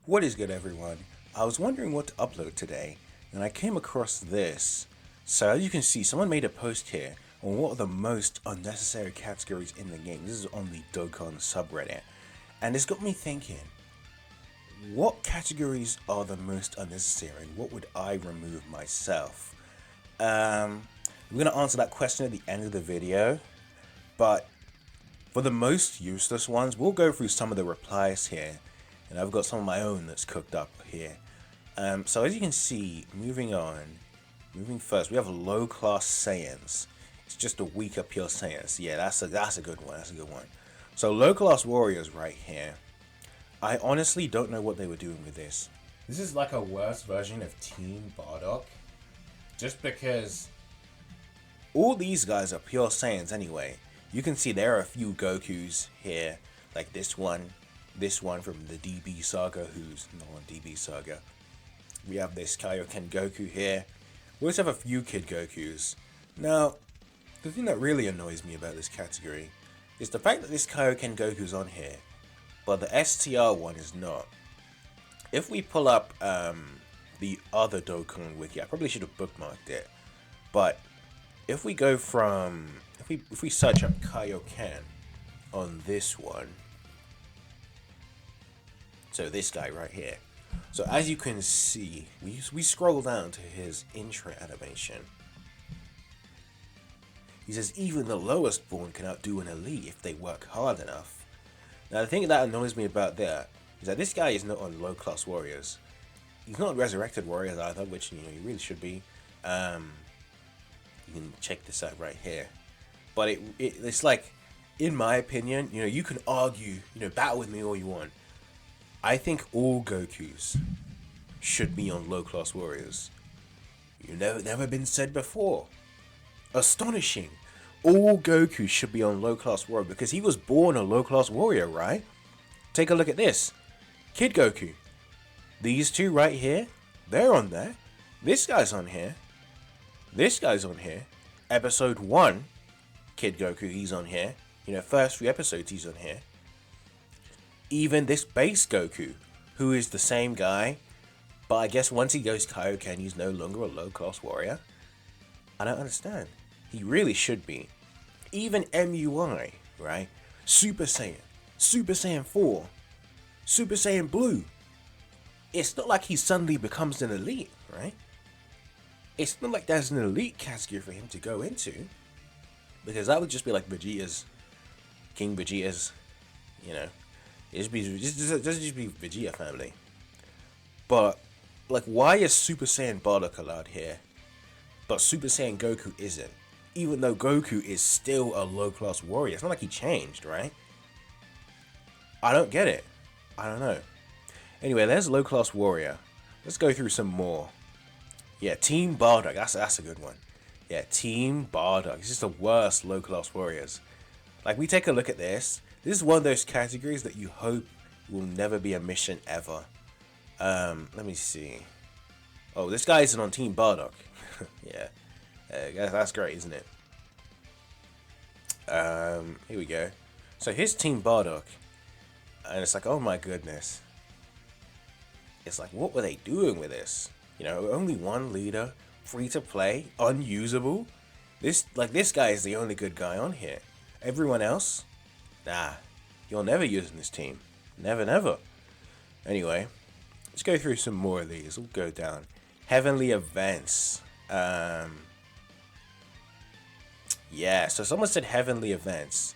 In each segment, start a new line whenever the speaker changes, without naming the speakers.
What is good, everyone? I was wondering what to upload today, and I came across this. So as you can see, someone made a post here on what are the most unnecessary categories in the game. This is on the Dokkan subreddit, and it's got me thinking, what categories are the most unnecessary and what would I remove myself? I'm going to answer that question at the end of the video, but for the most useless ones, we'll go through some of the replies here. And I've got some of my own that's cooked up here. So as you can see, moving first, we have low class Saiyans. It's just a weaker pure Saiyans. Yeah, that's a good one. That's a good one. So low class warriors right here. I honestly don't know what they were doing with this. This is like a worse version of Team Bardock. Just because all these guys are pure Saiyans anyway. You can see there are a few Gokus here, like this one from the DB Saga, who's not on DB Saga. We have this Kaioken Goku here. We also have a few Kid Gokus. Now, the thing that really annoys me about this category is the fact that this Kaioken Goku's on here, but the STR one is not. If we pull up the other Dokkan wiki, I probably should have bookmarked it, but if we go from, if we search up Kaioken on this one, so this guy right here. So as you can see, we scroll down to his intro animation. He says even the lowest born can outdo an elite if they work hard enough. Now the thing that annoys me about that is that this guy is not on low class warriors. He's not on resurrected warriors either, which he really should be. You can check this out right here. But it's like, in my opinion, you can argue, battle with me all you want. I think all Gokus should be on low class warriors. Never been said before. Astonishing. All Gokus should be on low class warrior because he was born a low class warrior, right? Take a look at this. Kid Goku. These two right here, they're on there. This guy's on here. This guy's on here. Episode 1, Kid Goku, he's on here. First few episodes he's on here. Even this base Goku, who is the same guy, but I guess once he goes Kaioken, he's no longer a low-class warrior. I don't understand. He really should be. Even MUI, right? Super Saiyan, Super Saiyan 4, Super Saiyan Blue. It's not like he suddenly becomes an elite, right? It's not like there's an elite category for him to go into, because that would just be like Vegeta's, King Vegeta's, It doesn't just be Vegeta family. But, like, why is Super Saiyan Bardock allowed here, but Super Saiyan Goku isn't? Even though Goku is still a low-class warrior. It's not like he changed, right? I don't get it. I don't know. Anyway, there's low-class warrior. Let's go through some more. Yeah, Team Bardock. That's a good one. Yeah, Team Bardock. It's just the worst low-class warriors. Like, we take a look at this. This is one of those categories that you hope will never be a mission ever. Let me see. Oh, this guy isn't on Team Bardock. Yeah. That's great, isn't it? Here we go. So here's Team Bardock. And it's like, oh my goodness. It's like, what were they doing with this? Only one leader, free to play, unusable. This guy is the only good guy on here. Everyone else, nah, you'll never use in this team. Never, never. Anyway, let's go through some more of these. We'll go down. Heavenly events. Yeah, so someone said heavenly events.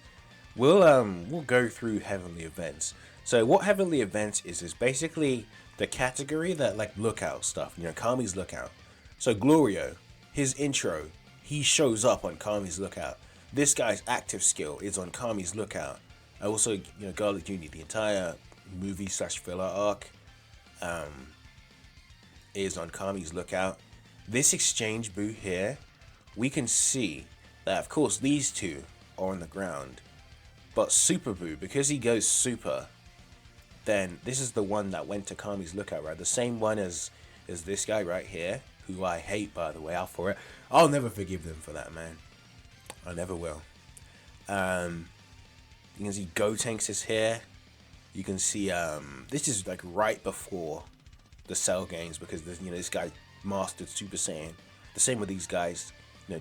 We'll go through heavenly events. So what heavenly events is basically the category that, like, lookout stuff. Kami's lookout. So Glorio, his intro, he shows up on Kami's lookout. This guy's active skill is on Kami's lookout. Also, Garlic Jr., the entire movie / filler arc is on Kami's lookout. This exchange boo here, we can see that, of course, these two are on the ground. But Super Boo, because he goes super, then this is the one that went to Kami's lookout, right? The same one as this guy right here, who I hate, by the way, out for it. I'll never forgive them for that, man. I never will. You can see Gotenks is here. You can see this is like right before the Cell games because this guy mastered Super Saiyan. The same with these guys.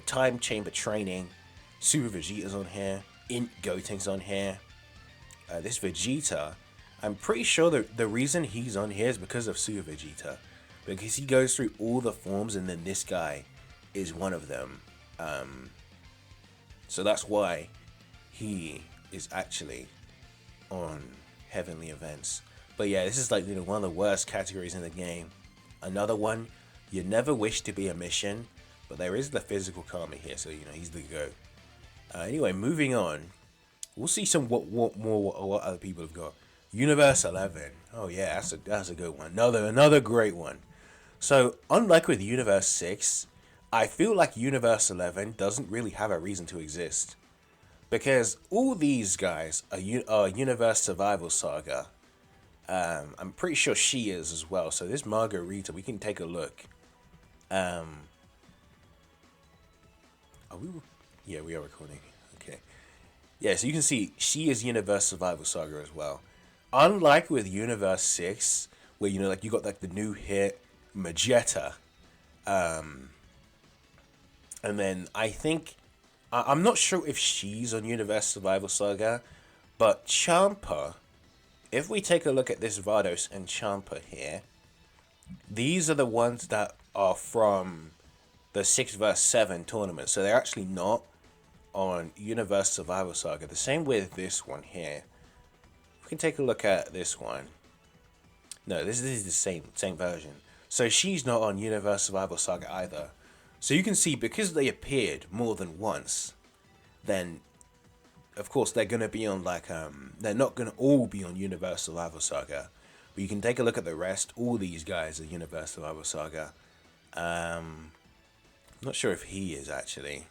Time Chamber Training, Super Vegeta's on here, Int Goten's on here. This Vegeta, I'm pretty sure that the reason he's on here is because of Super Vegeta, because he goes through all the forms, and then this guy is one of them. So that's why he is actually on Heavenly Events. But yeah, this is like one of the worst categories in the game. Another one, you never wish to be a mission, but there is the physical karma here, so he's the go. Anyway, moving on. We'll see what other people have got. Universe 11. Oh yeah, that's a good one. Another great one. So unlike with Universe 6, I feel like Universe 11 doesn't really have a reason to exist, because all these guys are Universe Survival Saga. I'm pretty sure she is as well. So this Margarita, we can take a look. Are we? Yeah, we are recording. Okay. Yeah, so you can see she is Universe Survival Saga as well. Unlike with Universe 6, where you got like the new hit Magetta, and then I think I'm not sure if she's on Universe Survival Saga, but Champa. If we take a look at this Vados and Champa here, these are the ones that are from the 6 vs 7 tournament, so they're actually not on Universe Survival Saga. The same with this one here. We can take a look at this one. No, this is the same version. So she's not on Universe Survival Saga either. So you can see, because they appeared more than once, then of course they're gonna be on they're not gonna all be on Universe Survival Saga. But you can take a look at the rest. All these guys are Universe Survival Saga. I'm not sure if he is actually.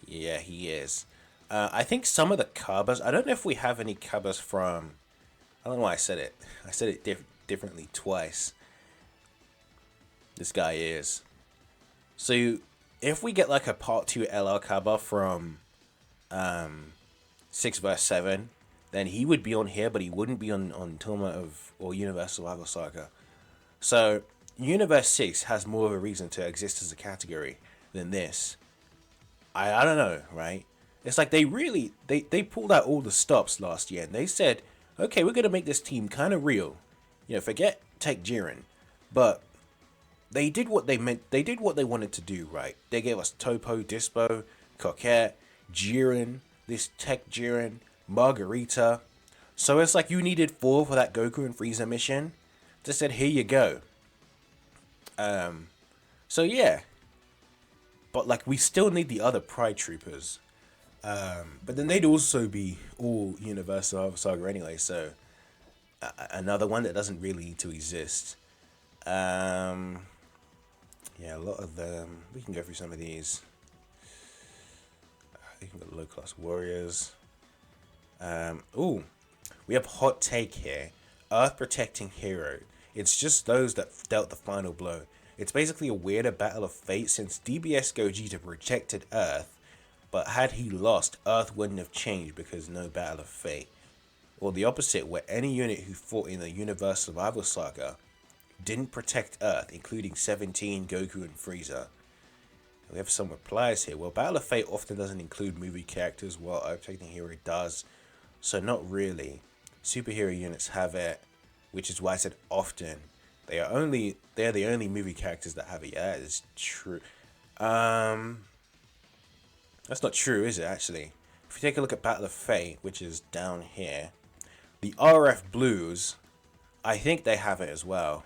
Yeah, he is. I think some of the Cabas, I don't know if we have any Cabas from, I don't know why I said it. I said it differently twice. This guy is. So if we get like a part 2 LR Cabba from 6 vs 7, then he would be on here, but he wouldn't be on Tournament of or Universe Survival Saga. So Universe 6 has more of a reason to exist as a category than this. I don't know, right? It's like they pulled out all the stops last year, and they said, okay, we're gonna make this team kind of real. Forget Tech Jiren, but they did what they meant. They did what they wanted to do, right? They gave us Topo, Dispo, Coquette, Jiren, this Tech Jiren, Margarita. So it's like you needed 4 for that Goku and Frieza mission. They said, here you go. So yeah. But like, we still need the other Pride Troopers. But then they'd also be all Universal Saga anyway, so another one that doesn't really need to exist. Yeah, a lot of them. We can go through some of these. You can go low class warriors. Ooh, we have hot take here. Earth protecting hero. It's just those that dealt the final blow. It's basically a weirder battle of fate, since DBS Gogeta protected Earth, but had he lost, Earth wouldn't have changed because no battle of fate. Or the opposite, where any unit who fought in the Universe Survival Saga didn't protect Earth, including 17, Goku, and Frieza. We have some replies here. Well, Battle of Fate often doesn't include movie characters, while Earth Protecting Hero does, so not really. Superhero units have it, which is why I said often. They're the only movie characters that have it. Yeah, that is true. That's not true, is it, actually? If you take a look at Battle of Fate, which is down here, the RF Blues, I think they have it as well.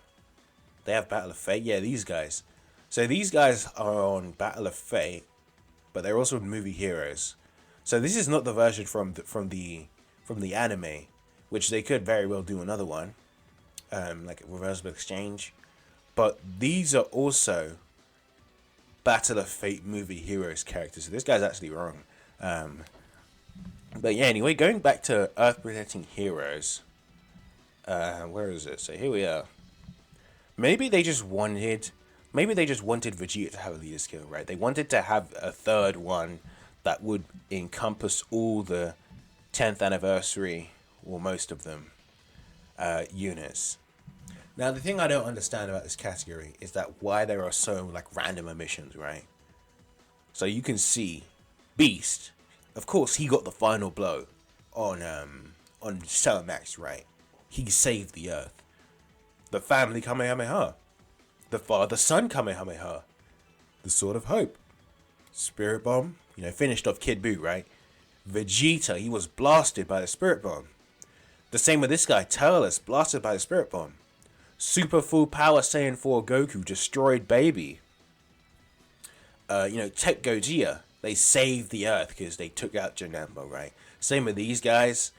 They have Battle of Fate. Yeah, these guys. So these guys are on Battle of Fate, but they're also movie heroes. So this is not the version from the anime, which they could very well do another one, like Reversible Exchange. But these are also Battle of Fate movie heroes characters. So this guy's actually wrong. But yeah, anyway, going back to Earth Protecting Heroes. Where is it? So here we are. Maybe they just wanted Vegeta to have a leader skill, right? They wanted to have a third one that would encompass all the 10th anniversary or most of them, units. Now, the thing I don't understand about this category is that why there are so like random omissions, right? So you can see Beast. Of course, he got the final blow on Max, right? He saved the Earth. The family Kamehameha. The father-son Kamehameha. The Sword of Hope. Spirit Bomb, finished off Kid Buu, right? Vegeta, he was blasted by the Spirit Bomb. The same with this guy, Turles, blasted by the Spirit Bomb. Super Full Power Saiyan 4 Goku destroyed Baby. Tech Gogeta, they saved the Earth because they took out Janambo, right? Same with these guys.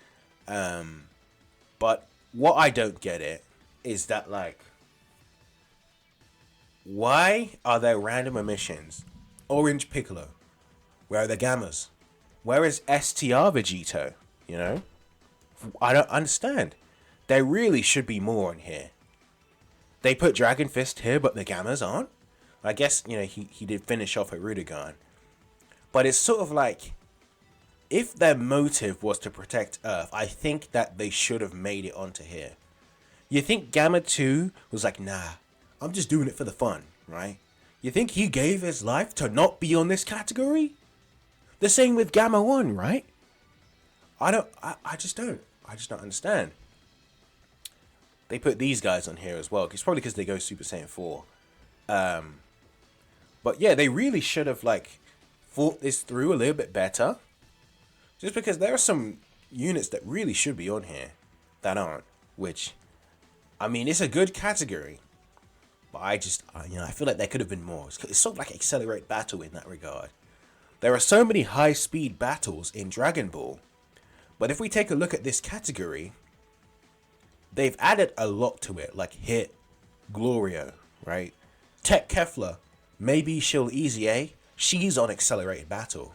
But what I don't get it is that, like, why are there random omissions? Orange Piccolo. Where are the Gammas? Where is STR Vegito? I don't understand. There really should be more in here. They put Dragon Fist here, but the Gammas aren't? I guess, he did finish off at Rudigan. But it's sort of like, if their motive was to protect Earth, I think that they should have made it onto here. You think Gamma 2 was like, nah, I'm just doing it for the fun, right? You think he gave his life to not be on this category? The same with Gamma 1, right? I just don't understand. They put these guys on here as well. It's probably because they go Super Saiyan 4. But yeah, they really should have, like, thought this through a little bit better. Just because there are some units that really should be on here that aren't. Which, I mean, it's a good category. But I feel like there could have been more. It's sort of like Accelerate Battle in that regard. There are so many high-speed battles in Dragon Ball. But if we take a look at this category, they've added a lot to it. Like Hit, Glorio, right? Tech Kefla, maybe she'll Easy A. She's on Accelerated Battle.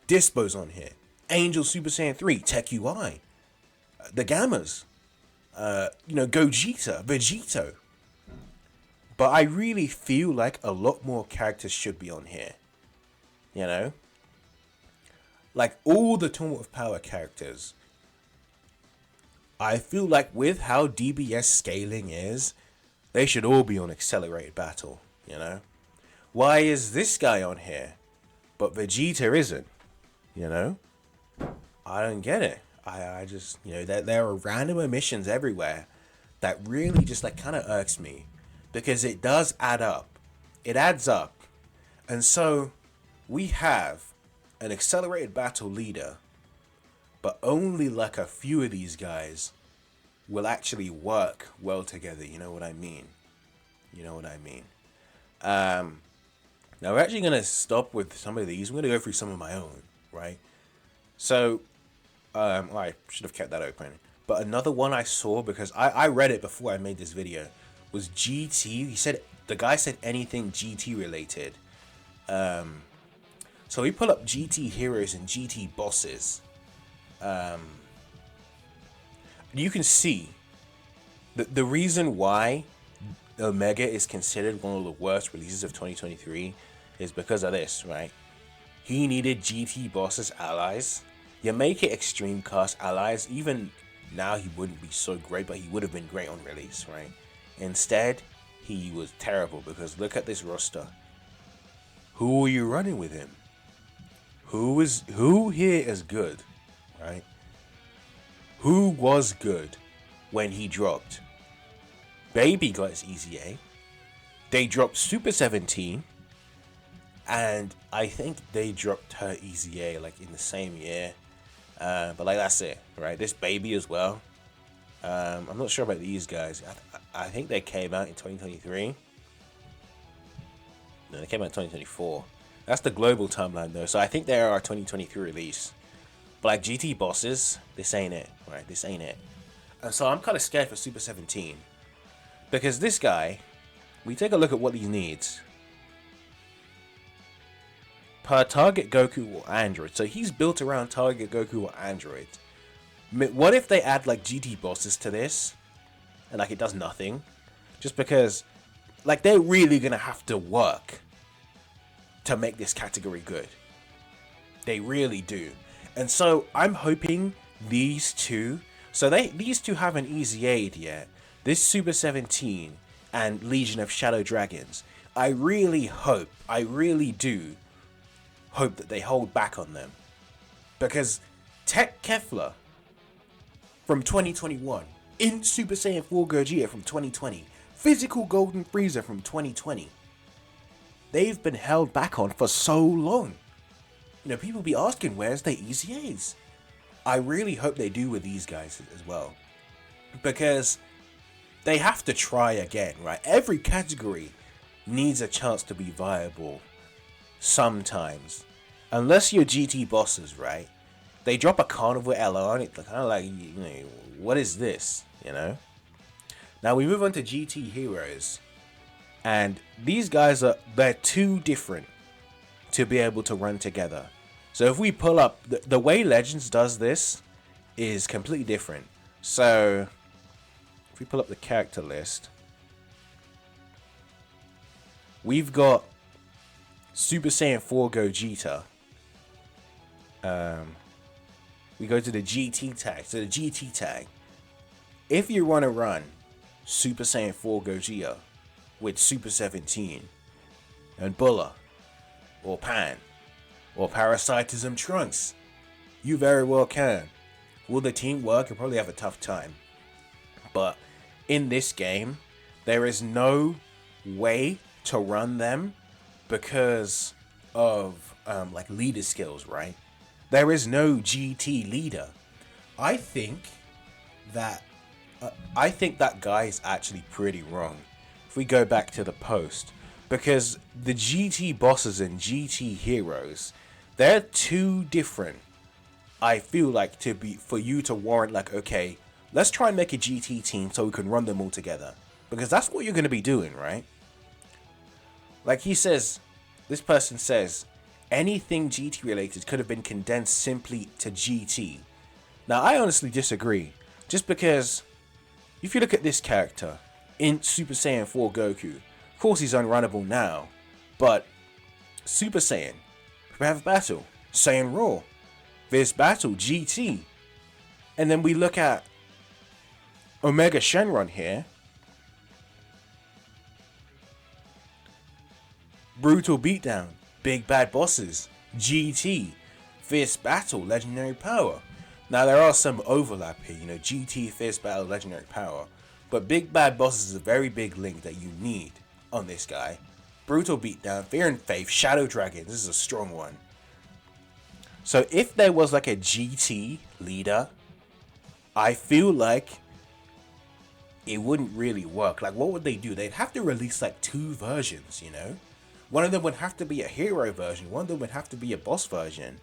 Dispo's on here. Angel Super Saiyan 3, Tech UI. The Gammas. Gogeta, Vegito. But I really feel like a lot more characters should be on here. Like all the Tournament of Power characters. I feel like with how DBS scaling is, they should all be on Accelerated Battle, Why is this guy on here, but Vegeta isn't, I don't get it. I just, there are random omissions everywhere that really just, like, kind of irks me. Because it does add up. It adds up. And so, we have an Accelerated Battle leader, but only like a few of these guys will actually work well together. You know what I mean? Now we're actually going to stop with some of these. I'm going to go through some of my own, right? So, I should have kept that open. But another one I saw, because I read it before I made this video, was GT. The guy said anything GT related. So we pull up GT heroes and GT bosses. You can see the reason why Omega is considered one of the worst releases of 2023 is because of this, right? He needed GT bosses allies. You make it Extreme Cast allies. Even now he wouldn't be so great, but he would have been great on release, right? Instead, he was terrible because look at this roster. Who are you running with him? Who here is good, right? Who was good when he dropped? Baby got his Easy A. They dropped Super 17. And I think they dropped her Easy A like in the same year. But like that's it, right? This Baby as well. I'm not sure about these guys. I think they came out in 2023. No, they came out in 2024. That's the global timeline though. So I think they are our 2023 release. But like GT bosses, this ain't it, right? This ain't it. And so I'm kind of scared for Super 17. Because this guy, we take a look at what he needs. Per target Goku or Android. So he's built around target Goku or Android. What if they add like GT bosses to this? And like it does nothing? Just because like they're really gonna have to work to make this category good. They really do. And so I'm hoping these two So these two haven't easy aid yet. This Super 17 and Legion of Shadow Dragons. I really do hope that they hold back on them. Because Tech Kefla from 2021, in Super Saiyan 4 Gogeta from 2020, Physical Golden Frieza from 2020, they've been held back on for so long. You know, people be asking, where's their EZAs? I really hope they do with these guys as well. Because they have to try again, right? Every category needs a chance to be viable sometimes. Unless you're GT bosses, right? They drop a Carnival LR on it, kind of like, you know, what is this, you know? Now we move on to GT Heroes. And these guys they're too different to be able to run together. So if we pull up, the way Legends does this is completely different. So if we pull up the character list, we've got Super Saiyan 4 Gogeta. We go to the GT tag. So the GT tag, if you want to run Super Saiyan 4 Gogeta with Super 17 and Bulla or Pan or Parasitism Trunks, you very well can. Will the team work? You'll probably have a tough time. But in this game, there is no way to run them because of like leader skills, right? There is no GT leader. I think that guy is actually pretty wrong. If we go back to the post, because the GT bosses and GT heroes, they're too different. I feel like for you to warrant like, okay, let's try and make a GT team so we can run them all together, because that's what you're going to be doing, right? Like this person says, anything GT related could have been condensed simply to GT. Now, I honestly disagree. Just because, if you look at this character in Super Saiyan 4 Goku, of course he's unrunnable now, but Super Saiyan, Prepare for Battle, Saiyan Raw, Fierce Battle, GT. And then we look at Omega Shenron here. Brutal Beatdown, Big Bad Bosses, GT, Fierce Battle, Legendary Power. Now there are some overlap here, you know, GT, Fierce Battle, Legendary Power. But Big Bad Bosses is a very big link that you need on this guy. Brutal Beatdown, Fear and Faith, Shadow Dragon, this is a strong one. So if there was like a GT leader, I feel like it wouldn't really work. Like, what would they do? They'd have to release like 2 versions, you know? One of them would have to be a hero version. One of them would have to be a boss version.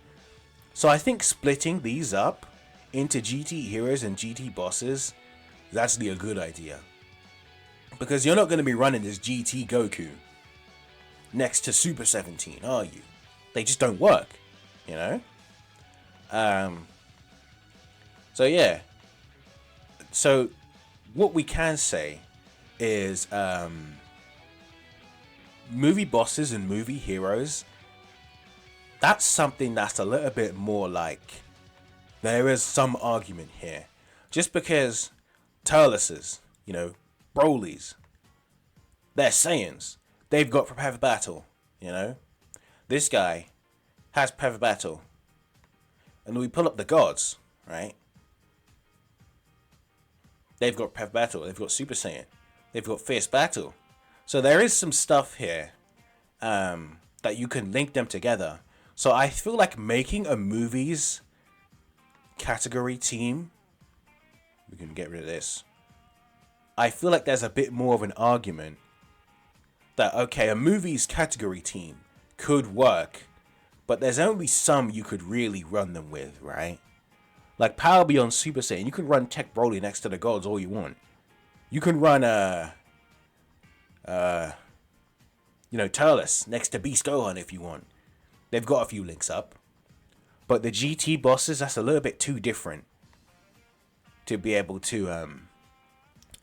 So I think splitting these up into GT heroes and GT bosses is actually a good idea. Because you're not going to be running this GT Goku next to Super 17, are you? They just don't work, you know? So yeah. So what we can say is movie bosses and movie heroes, that's something that's a little bit more like, there is some argument here. Just because Turleses, you know, Brolys, they're Saiyans, they've got Prepare for Battle, you know. This guy has Prepare for Battle. And we pull up the gods, right? They've got Prepare for Battle, they've got Super Saiyan, they've got Fierce Battle. So there is some stuff here that you can link them together. So I feel like making a movies category team, we can get rid of this. I feel like there's a bit more of an argument that, okay, a movies category team could work, but there's only some you could really run them with, right? Like Power Beyond Super Saiyan, you can run Tech Broly next to the gods all you want. You can run you know, Turles next to Beast Gohan if you want. They've got a few links up. But the GT bosses, that's a little bit too different to be able to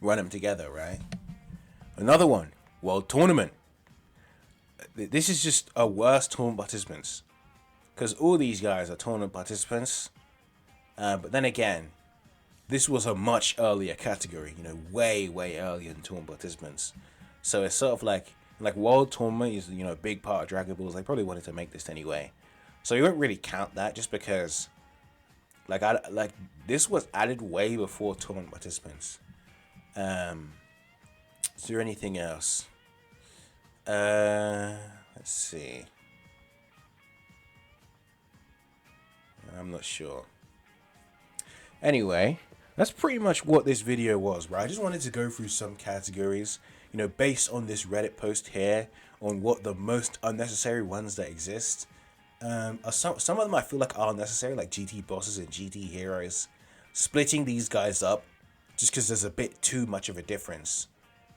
run them together, right? Another one, World Tournament. This is just a worse tournament participants. Because all these guys are tournament participants. But then again, this was a much earlier category, you know, way earlier than tournament participants. So it's sort of like World Tournament is, you know, a big part of Dragon Balls. They probably wanted to make this anyway, so you won't really count that just because like this was added way before tournament participants. Um, is there anything else? Let's see. I'm not sure. Anyway, that's pretty much what this video was, right? I just wanted to go through some categories, you know, based on this Reddit post here, on what the most unnecessary ones that exist. Some of them I feel like are unnecessary, like GT bosses and GT heroes. Splitting these guys up, just because there's a bit too much of a difference.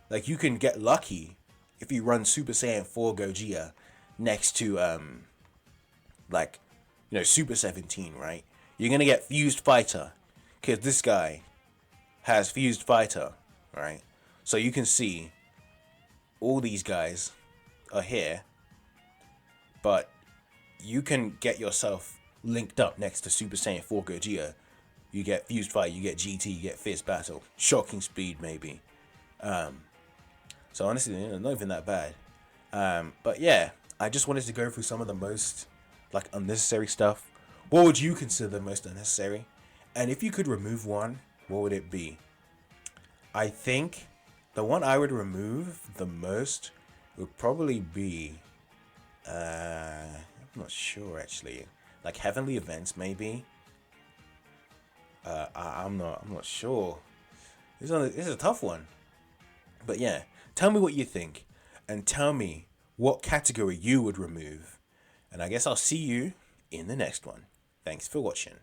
Like, you can get lucky if you run Super Saiyan 4 Gogeta next to, like, you know, Super 17, right? You're gonna get Fused Fighter, because this guy has Fused Fighter, right? So you can see all these guys are here, but you can get yourself linked up next to Super Saiyan 4 Gogeta. You get Fused Fighter, you get GT, you get Fierce Battle, Shocking Speed maybe. So honestly, you know, not even that bad. But yeah, I just wanted to go through some of the most like unnecessary stuff. What would you consider the most unnecessary? And if you could remove one, what would it be? I think the one I would remove the most would probably be I'm not sure actually. Like heavenly events maybe. I'm not sure. This is a tough one. But yeah, tell me what you think, and tell me what category you would remove. And I guess I'll see you in the next one. Thanks for watching.